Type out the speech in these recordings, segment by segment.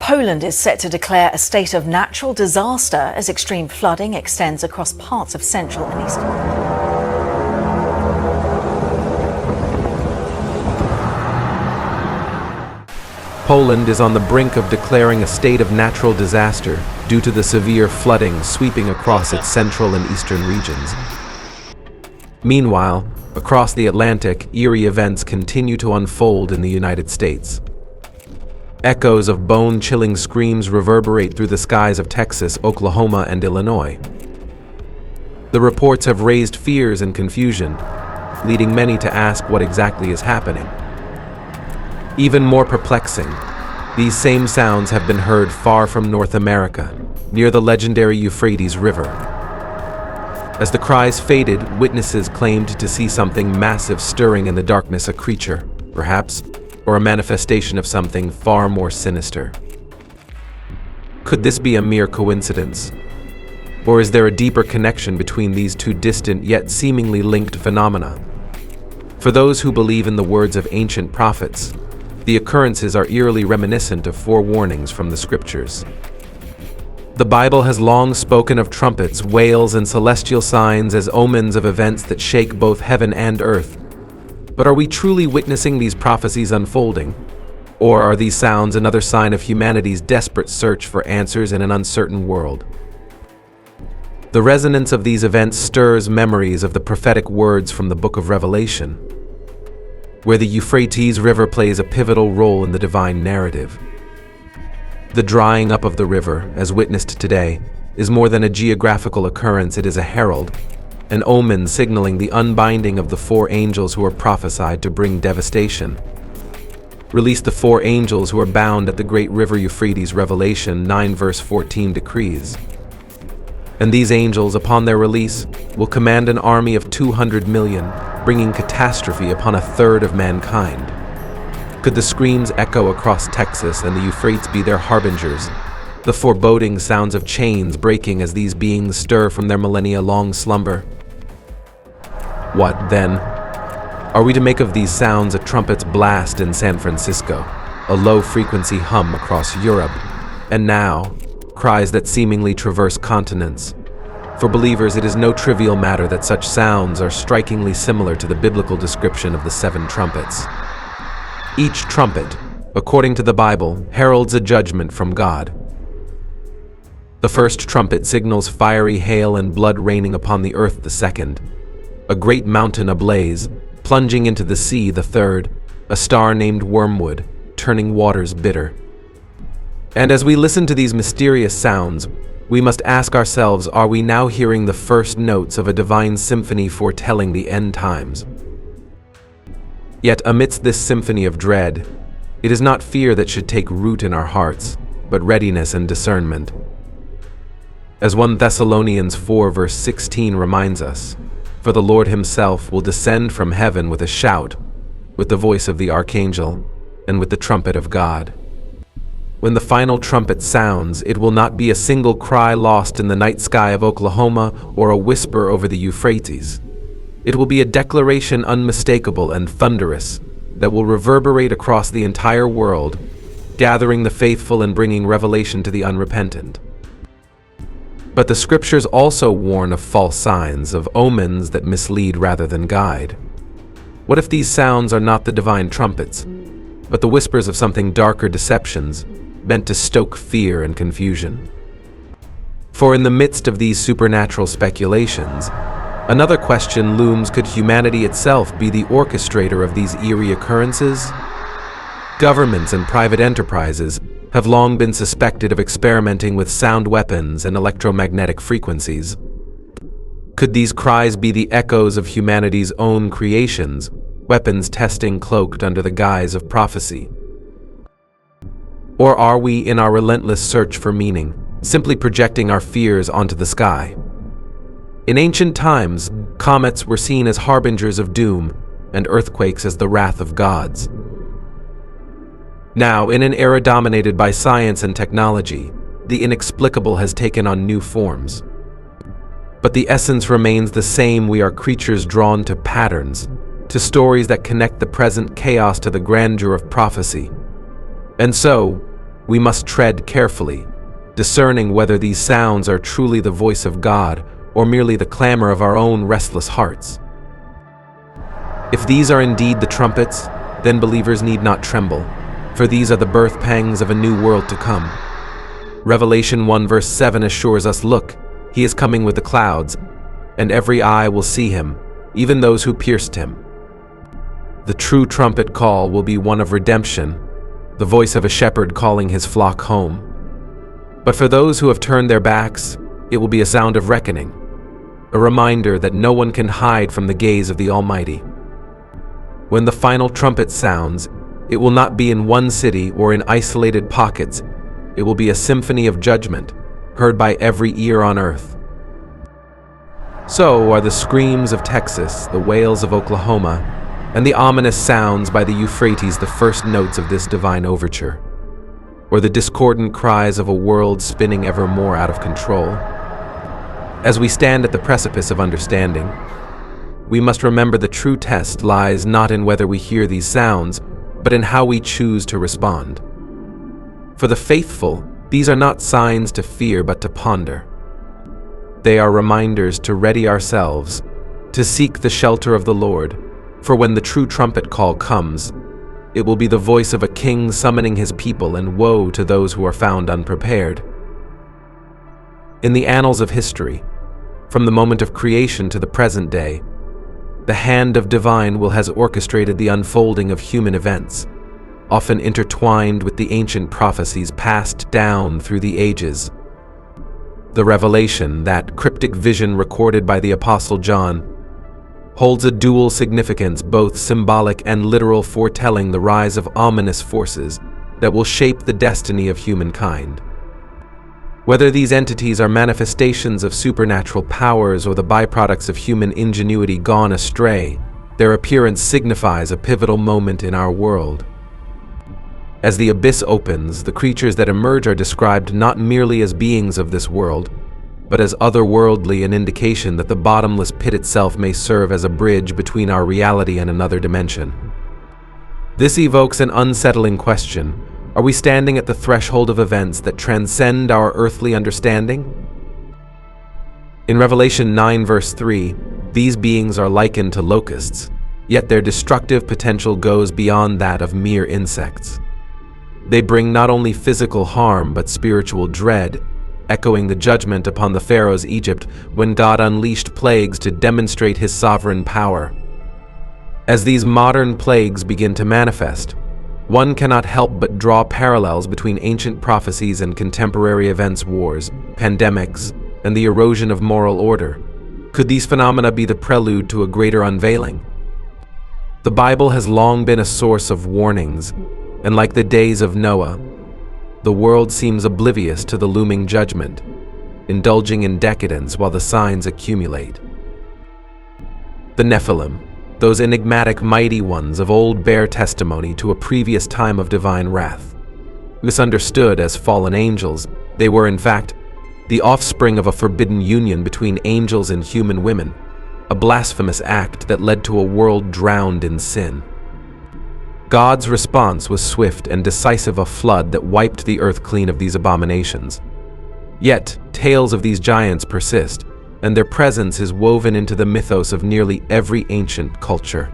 Poland is set to declare a state of natural disaster as extreme flooding extends across parts of Central and Eastern. Poland is on the brink of declaring a state of natural disaster due to the severe flooding sweeping across its central and eastern regions. Meanwhile, across the Atlantic, eerie events continue to unfold in the United States. Echoes of bone-chilling screams reverberate through the skies of Texas, Oklahoma, and Illinois. The reports have raised fears and confusion, leading many to ask what exactly is happening. Even more perplexing, these same sounds have been heard far from North America, near the legendary Euphrates River. As the cries faded, witnesses claimed to see something massive stirring in the darkness, a creature, perhaps, or a manifestation of something far more sinister. Could this be a mere coincidence? Or is there a deeper connection between these two distant yet seemingly linked phenomena? For those who believe in the words of ancient prophets, the occurrences are eerily reminiscent of forewarnings from the scriptures. The Bible has long spoken of trumpets, wails, and celestial signs as omens of events that shake both heaven and earth. But are we truly witnessing these prophecies unfolding? Or are these sounds another sign of humanity's desperate search for answers in an uncertain world? The resonance of these events stirs memories of the prophetic words from the book of Revelation, where the Euphrates River plays a pivotal role in the divine narrative. The drying up of the river, as witnessed today, is more than a geographical occurrence. It is a herald, an omen signaling the unbinding of the four angels who are prophesied to bring devastation. Release the four angels who are bound at the great river Euphrates, Revelation 9 verse 14 decrees. And these angels, upon their release, will command an army of 200 million, bringing catastrophe upon a third of mankind. Could the screams echo across Texas and the Euphrates be their harbingers? The foreboding sounds of chains breaking as these beings stir from their millennia-long slumber. What, then? Are we to make of these sounds a trumpet's blast in San Francisco, a low-frequency hum across Europe, and now, cries that seemingly traverse continents? For believers, it is no trivial matter that such sounds are strikingly similar to the biblical description of the 7 trumpets. Each trumpet, according to the Bible, heralds a judgment from God. The first trumpet signals fiery hail and blood raining upon the earth. The second, a great mountain ablaze, plunging into the sea. The third, a star named Wormwood, turning waters bitter. And as we listen to these mysterious sounds, we must ask ourselves, are we now hearing the first notes of a divine symphony foretelling the end times? Yet amidst this symphony of dread, it is not fear that should take root in our hearts, but readiness and discernment. As 1 Thessalonians 4 verse 16 reminds us, for the Lord himself will descend from heaven with a shout, with the voice of the archangel, and with the trumpet of God. When the final trumpet sounds, it will not be a single cry lost in the night sky of Oklahoma or a whisper over the Euphrates. It will be a declaration unmistakable and thunderous that will reverberate across the entire world, gathering the faithful and bringing revelation to the unrepentant. But the scriptures also warn of false signs, of omens that mislead rather than guide. What if these sounds are not the divine trumpets, but the whispers of something darker, deceptions, meant to stoke fear and confusion? For in the midst of these supernatural speculations, another question looms: could humanity itself be the orchestrator of these eerie occurrences? Governments and private enterprises have long been suspected of experimenting with sound weapons and electromagnetic frequencies. Could these cries be the echoes of humanity's own creations, weapons testing cloaked under the guise of prophecy? Or are we, in our relentless search for meaning, simply projecting our fears onto the sky? In ancient times, comets were seen as harbingers of doom, and earthquakes as the wrath of gods. Now, in an era dominated by science and technology, the inexplicable has taken on new forms. But the essence remains the same: we are creatures drawn to patterns, to stories that connect the present chaos to the grandeur of prophecy. And so, we must tread carefully, discerning whether these sounds are truly the voice of God or merely the clamor of our own restless hearts. If these are indeed the trumpets, then believers need not tremble, for these are the birth pangs of a new world to come. Revelation 1 verse 7 assures us, "Look, he is coming with the clouds, and every eye will see him, even those who pierced him." The true trumpet call will be one of redemption, the voice of a shepherd calling his flock home. But for those who have turned their backs, it will be a sound of reckoning, a reminder that no one can hide from the gaze of the Almighty. When the final trumpet sounds, it will not be in one city or in isolated pockets. It will be a symphony of judgment, heard by every ear on earth. So are the screams of Texas, the wails of Oklahoma, and the ominous sounds by the Euphrates the first notes of this divine overture, or the discordant cries of a world spinning ever more out of control. As we stand at the precipice of understanding, we must remember the true test lies not in whether we hear these sounds, but in how we choose to respond. For the faithful, these are not signs to fear but to ponder. They are reminders to ready ourselves, to seek the shelter of the Lord, for when the true trumpet call comes, it will be the voice of a king summoning his people, and woe to those who are found unprepared. In the annals of history, from the moment of creation to the present day, the hand of divine will has orchestrated the unfolding of human events, often intertwined with the ancient prophecies passed down through the ages. The revelation, that cryptic vision recorded by the Apostle John, holds a dual significance, both symbolic and literal, foretelling the rise of ominous forces that will shape the destiny of humankind. Whether these entities are manifestations of supernatural powers or the byproducts of human ingenuity gone astray, their appearance signifies a pivotal moment in our world. As the abyss opens, the creatures that emerge are described not merely as beings of this world, but as otherworldly, an indication that the bottomless pit itself may serve as a bridge between our reality and another dimension. This evokes an unsettling question. Are we standing at the threshold of events that transcend our earthly understanding? In Revelation 9 verse 3, these beings are likened to locusts, yet their destructive potential goes beyond that of mere insects. They bring not only physical harm but spiritual dread, echoing the judgment upon the pharaohs of Egypt when God unleashed plagues to demonstrate his sovereign power. As these modern plagues begin to manifest, one cannot help but draw parallels between ancient prophecies and contemporary events, wars, pandemics, and the erosion of moral order. Could these phenomena be the prelude to a greater unveiling? The Bible has long been a source of warnings, and like the days of Noah, the world seems oblivious to the looming judgment, indulging in decadence while the signs accumulate. The Nephilim, those enigmatic mighty ones of old, bear testimony to a previous time of divine wrath. Misunderstood as fallen angels, they were in fact the offspring of a forbidden union between angels and human women, a blasphemous act that led to a world drowned in sin. God's response was swift and decisive, a flood that wiped the earth clean of these abominations. Yet, tales of these giants persist, and their presence is woven into the mythos of nearly every ancient culture.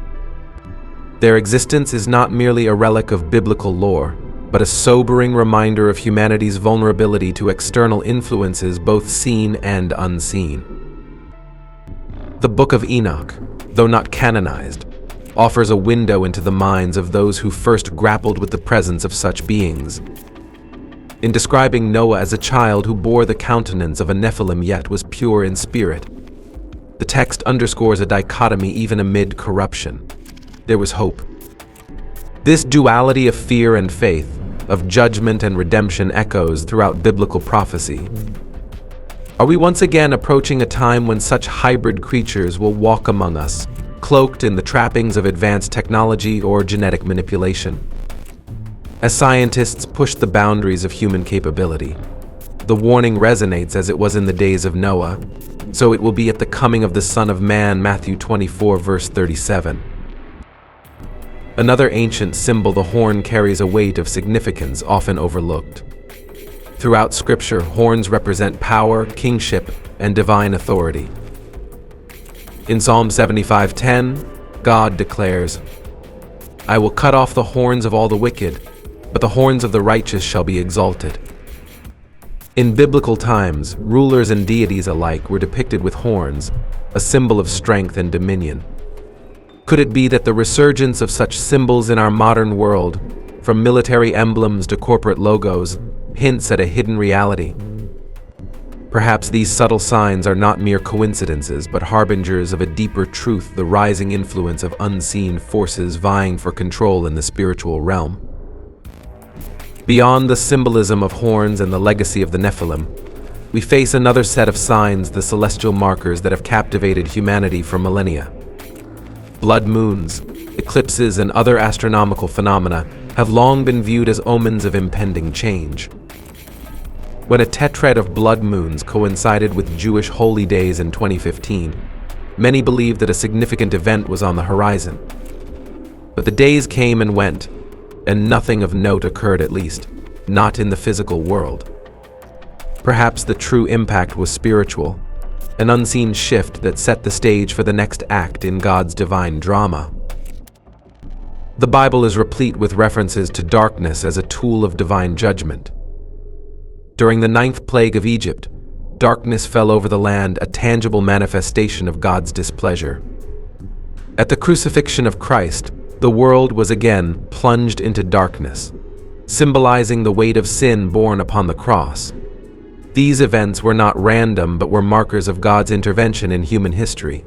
Their existence is not merely a relic of biblical lore, but a sobering reminder of humanity's vulnerability to external influences, both seen and unseen. The Book of Enoch, though not canonized, offers a window into the minds of those who first grappled with the presence of such beings. In describing Noah as a child who bore the countenance of a Nephilim yet was pure in spirit, the text underscores a dichotomy even amid corruption. There was hope. This duality of fear and faith, of judgment and redemption, echoes throughout biblical prophecy. Are we once again approaching a time when such hybrid creatures will walk among us, cloaked in the trappings of advanced technology or genetic manipulation? As scientists push the boundaries of human capability, the warning resonates as it was in the days of Noah, so it will be at the coming of the Son of Man, Matthew 24 verse 37. Another ancient symbol, the horn, carries a weight of significance often overlooked. Throughout Scripture, horns represent power, kingship, and divine authority. In Psalm 75:10, God declares, "I will cut off the horns of all the wicked, but the horns of the righteous shall be exalted." In biblical times, rulers and deities alike were depicted with horns, a symbol of strength and dominion. Could it be that the resurgence of such symbols in our modern world, from military emblems to corporate logos, hints at a hidden reality? Perhaps these subtle signs are not mere coincidences, but harbingers of a deeper truth, the rising influence of unseen forces vying for control in the spiritual realm. Beyond the symbolism of horns and the legacy of the Nephilim, we face another set of signs, the celestial markers that have captivated humanity for millennia. Blood moons, eclipses, and other astronomical phenomena have long been viewed as omens of impending change. When a tetrad of blood moons coincided with Jewish holy days in 2015, many believed that a significant event was on the horizon. But the days came and went, and nothing of note occurred, at least, not in the physical world. Perhaps the true impact was spiritual, an unseen shift that set the stage for the next act in God's divine drama. The Bible is replete with references to darkness as a tool of divine judgment. During the 9th plague of Egypt, darkness fell over the land, a tangible manifestation of God's displeasure. At the crucifixion of Christ, the world was again plunged into darkness, symbolizing the weight of sin borne upon the cross. These events were not random, but were markers of God's intervention in human history.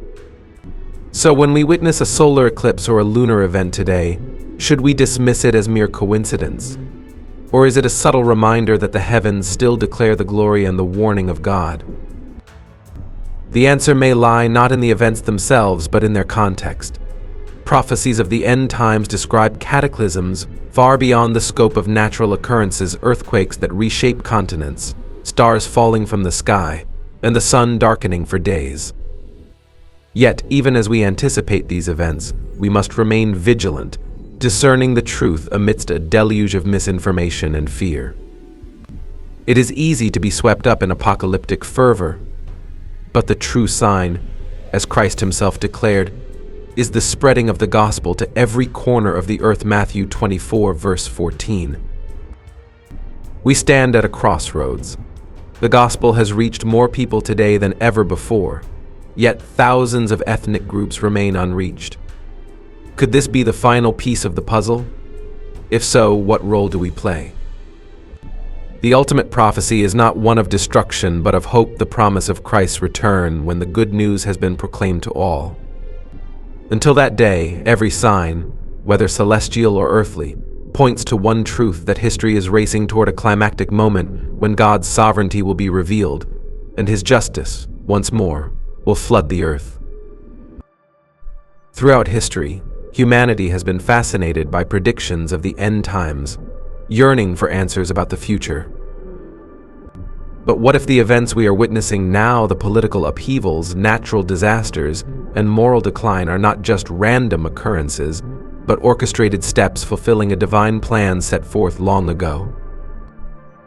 So when we witness a solar eclipse or a lunar event today, should we dismiss it as mere coincidence? Or is it a subtle reminder that the heavens still declare the glory and the warning of God? The answer may lie not in the events themselves, but in their context. Prophecies of the end times describe cataclysms far beyond the scope of natural occurrences, earthquakes that reshape continents, stars falling from the sky, and the sun darkening for days. Yet, even as we anticipate these events, we must remain vigilant, discerning the truth amidst a deluge of misinformation and fear. It is easy to be swept up in apocalyptic fervor, but the true sign, as Christ himself declared, is the spreading of the gospel to every corner of the earth. Matthew 24, verse 14. We stand at a crossroads. The gospel has reached more people today than ever before, yet thousands of ethnic groups remain unreached. Could this be the final piece of the puzzle? If so, what role do we play? The ultimate prophecy is not one of destruction, but of hope, the promise of Christ's return when the good news has been proclaimed to all. Until that day, every sign, whether celestial or earthly, points to one truth: that history is racing toward a climactic moment when God's sovereignty will be revealed, and his justice, once more, will flood the earth. Throughout history, humanity has been fascinated by predictions of the end times, yearning for answers about the future. But what if the events we are witnessing now, the political upheavals, natural disasters, and moral decline, are not just random occurrences, but orchestrated steps fulfilling a divine plan set forth long ago?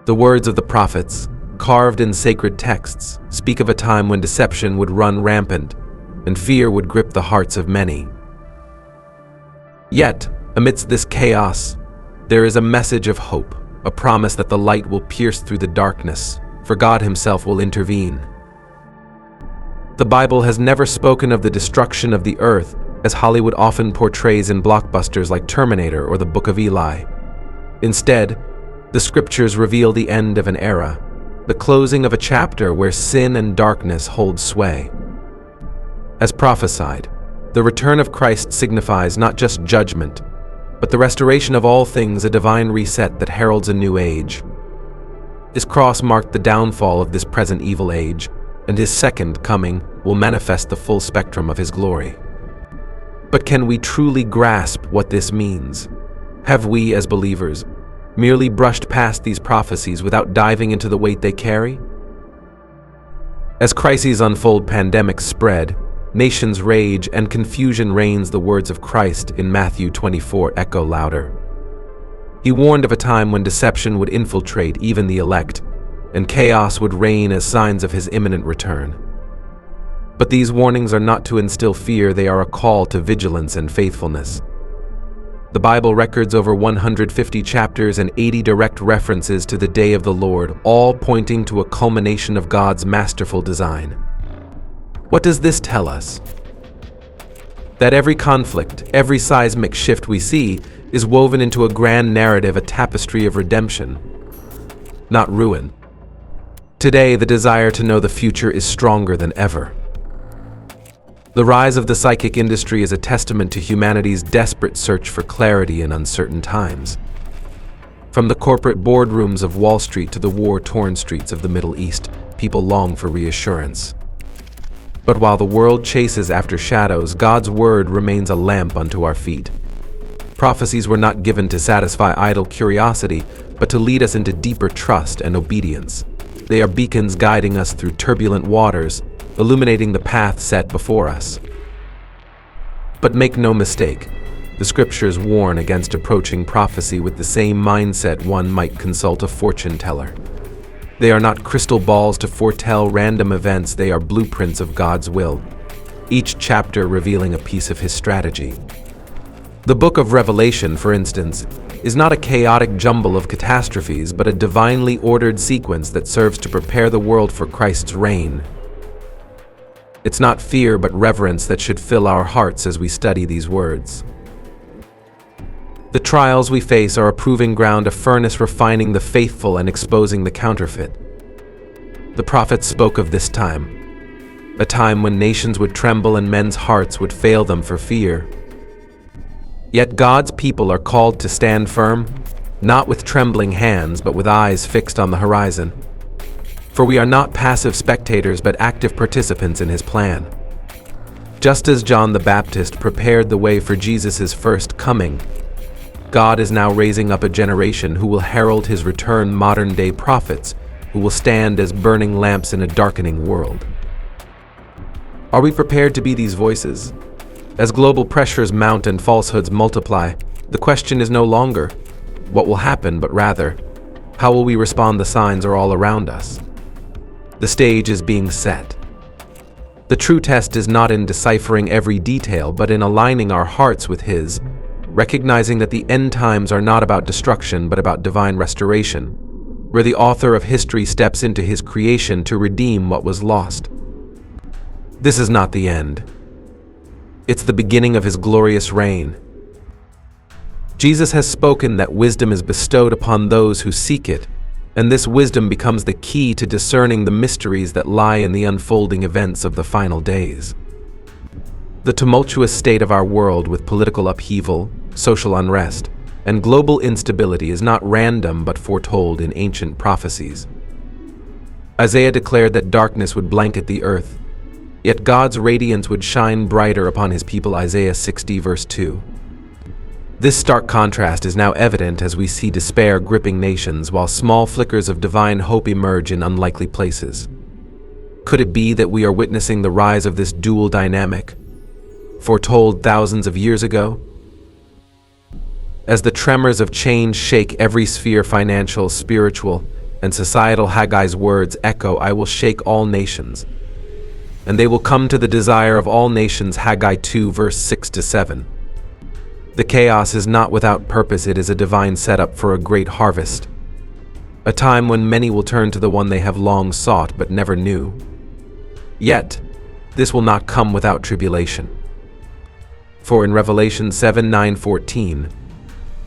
The words of the prophets, carved in sacred texts, speak of a time when deception would run rampant and fear would grip the hearts of many. Yet, amidst this chaos, there is a message of hope, a promise that the light will pierce through the darkness, for God himself will intervene. The Bible has never spoken of the destruction of the earth as Hollywood often portrays in blockbusters like Terminator or the Book of Eli. Instead, the scriptures reveal the end of an era, the closing of a chapter where sin and darkness hold sway. As prophesied, the return of Christ signifies not just judgment, but the restoration of all things, a divine reset that heralds a new age. His cross marked the downfall of this present evil age, and his second coming will manifest the full spectrum of his glory. But can we truly grasp what this means? Have we, as believers, merely brushed past these prophecies without diving into the weight they carry? As crises unfold, pandemics spread, Nations rage and confusion reigns, the words of Christ in Matthew 24 echo louder. He warned of a time when deception would infiltrate even the elect, and chaos would reign as signs of his imminent return. But these warnings are not to instill fear, they are a call to vigilance and faithfulness. The Bible records over 150 chapters and 80 direct references to the day of the Lord, all pointing to a culmination of God's masterful design. What does this tell us? That every conflict, every seismic shift we see is woven into a grand narrative, a tapestry of redemption, not ruin. Today, the desire to know the future is stronger than ever. The rise of the psychic industry is a testament to humanity's desperate search for clarity in uncertain times. From the corporate boardrooms of Wall Street to the war-torn streets of the Middle East, people long for reassurance. But while the world chases after shadows, God's word remains a lamp unto our feet. Prophecies were not given to satisfy idle curiosity, but to lead us into deeper trust and obedience. They are beacons guiding us through turbulent waters, illuminating the path set before us. But make no mistake, the scriptures warn against approaching prophecy with the same mindset one might consult a fortune teller. They are not crystal balls to foretell random events, they are blueprints of God's will, each chapter revealing a piece of his strategy. The book of Revelation, for instance, is not a chaotic jumble of catastrophes, but a divinely ordered sequence that serves to prepare the world for Christ's reign. It's not fear but reverence that should fill our hearts as we study these words. The trials we face are a proving ground, a furnace refining the faithful and exposing the counterfeit. The prophets spoke of this time, a time when nations would tremble and men's hearts would fail them for fear. Yet God's people are called to stand firm, not with trembling hands, but with eyes fixed on the horizon. For we are not passive spectators, but active participants in his plan. Just as John the Baptist prepared the way for Jesus' first coming, God is now raising up a generation who will herald his return, modern-day prophets who will stand as burning lamps in a darkening world. Are we prepared to be these voices? As global pressures mount and falsehoods multiply, the question is no longer what will happen, but rather, how will we respond? The signs are all around us. The stage is being set. The true test is not in deciphering every detail, but in aligning our hearts with his, recognizing that the end times are not about destruction, but about divine restoration, where the author of history steps into his creation to redeem what was lost. This is not the end. It's the beginning of his glorious reign. Jesus has spoken that wisdom is bestowed upon those who seek it, and this wisdom becomes the key to discerning the mysteries that lie in the unfolding events of the final days. The tumultuous state of our world, with political upheaval, social unrest, and global instability, is not random but foretold in ancient prophecies. Isaiah declared that darkness would blanket the earth, yet God's radiance would shine brighter upon his people, Isaiah 60 verse 2. This stark contrast is now evident as we see despair gripping nations while small flickers of divine hope emerge in unlikely places. Could it be that we are witnessing the rise of this dual dynamic, foretold thousands of years ago? As the tremors of change shake every sphere, financial, spiritual, and societal, Haggai's words echo, "I will shake all nations, and they will come to the desire of all nations," Haggai 2 verse 6-7. The chaos is not without purpose, it is a divine setup for a great harvest, a time when many will turn to the one they have long sought but never knew. Yet, this will not come without tribulation. For in Revelation 7:9-14,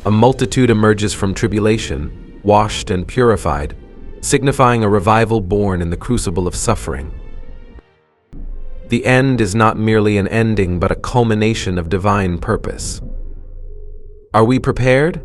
a multitude emerges from tribulation, washed and purified, signifying a revival born in the crucible of suffering. The end is not merely an ending, but a culmination of divine purpose. Are we prepared?